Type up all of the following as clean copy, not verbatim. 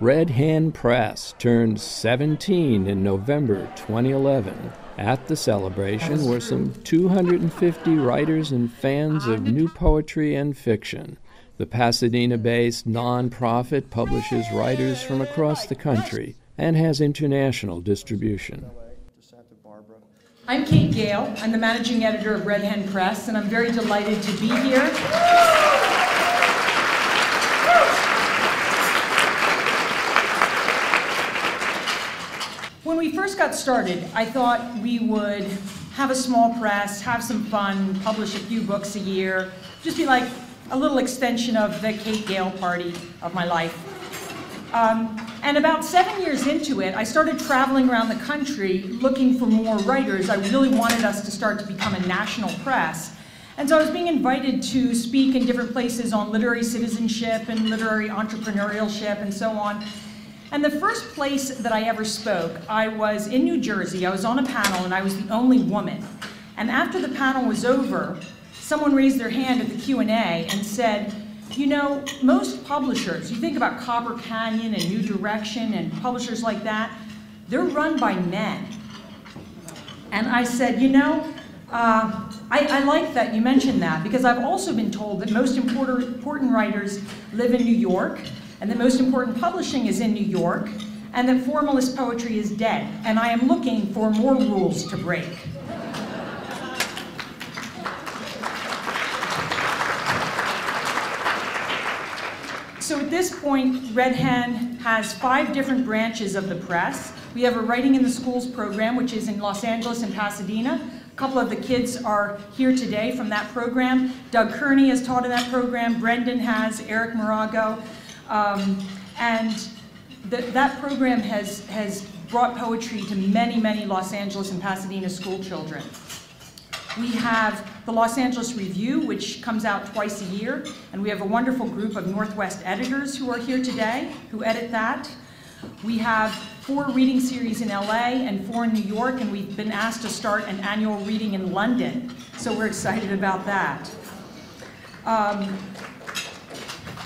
Red Hen Press turned 17 in November 2011. At the celebration were some 250 writers and fans of new poetry and fiction. The Pasadena-based nonprofit publishes writers from across the country and has international distribution. I'm Kate Gale. I'm the managing editor of Red Hen Press, and I'm very delighted to be here. When we first got started, I thought we would have a small press, have some fun, publish a few books a year, just be like a little extension of the Kate Gale party of my life. And about 7 years into it, I started traveling around the country looking for more writers. I really wanted us to start to become a national press. And so I was being invited to speak in different places on literary citizenship and literary entrepreneurship and so on. And the first place that I ever spoke, I was in New Jersey. I was on a panel and I was the only woman. And after the panel was over, someone raised their hand at the Q&A and said, you know, most publishers, you think about Copper Canyon and New Direction and publishers like that, they're run by men. And I said, you know, I like that you mentioned that, because I've also been told that most important writers live in New York, and the most important publishing is in New York, and that formalist poetry is dead, and I am looking for more rules to break. So at this point, Red Hen has 5 different branches of the press. We have a Writing in the Schools program, which is in Los Angeles and Pasadena. A couple of the kids are here today from that program. Doug Kearney has taught in that program, Brendan has, Eric Morago. And that program has brought poetry to many, many Los Angeles and Pasadena school children. We have the Los Angeles Review, which comes out twice a year, and we have a wonderful group of Northwest editors who are here today, who edit that. We have 4 reading series in LA and 4 in New York, and we've been asked to start an annual reading in London, so we're excited about that.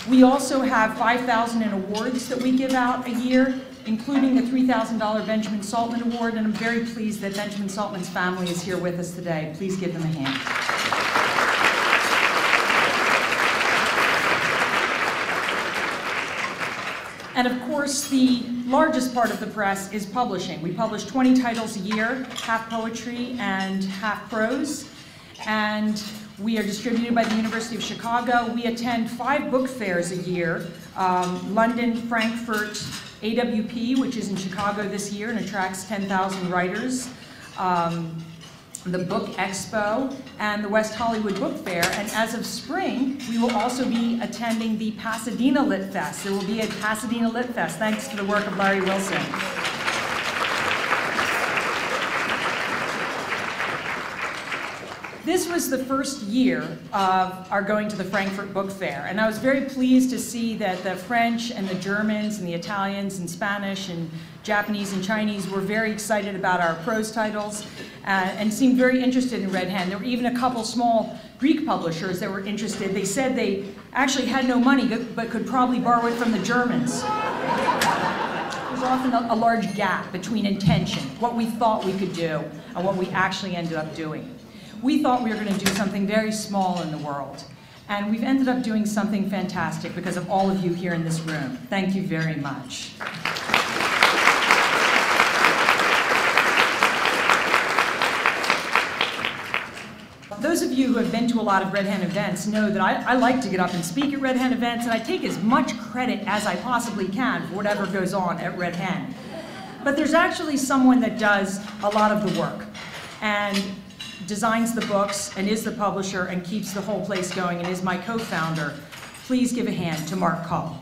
We also have 5,000 in awards that we give out a year, including the $3,000 Benjamin Saltman Award, and I'm very pleased that Benjamin Saltman's family is here with us today. Please give them a hand. And of course, the largest part of the press is publishing. We publish 20 titles a year, half poetry and half prose, and we are distributed by the University of Chicago. We attend 5 book fairs a year, London, Frankfurt, AWP, which is in Chicago this year and attracts 10,000 writers, the Book Expo, and the West Hollywood Book Fair. And as of spring, we will also be attending the Pasadena Lit Fest. There will be a Pasadena Lit Fest, thanks to the work of Larry Wilson. This was the first year of our going to the Frankfurt Book Fair, and I was very pleased to see that the French and the Germans and the Italians and Spanish and Japanese and Chinese were very excited about our prose titles and seemed very interested in Red Hen. There were even a couple small Greek publishers that were interested. They said they actually had no money but could probably borrow it from the Germans. There's often a large gap between intention, what we thought we could do, and what we actually ended up doing. We thought we were going to do something very small in the world, and we've ended up doing something fantastic because of all of you here in this room. Thank you very much. Those of you who have been to a lot of Red Hen events know that I like to get up and speak at Red Hen events, and I take as much credit as I possibly can for whatever goes on at Red Hen. But there's actually someone that does a lot of the work and designs the books and is the publisher and keeps the whole place going and is my co-founder. Please give a hand to Mark Cull.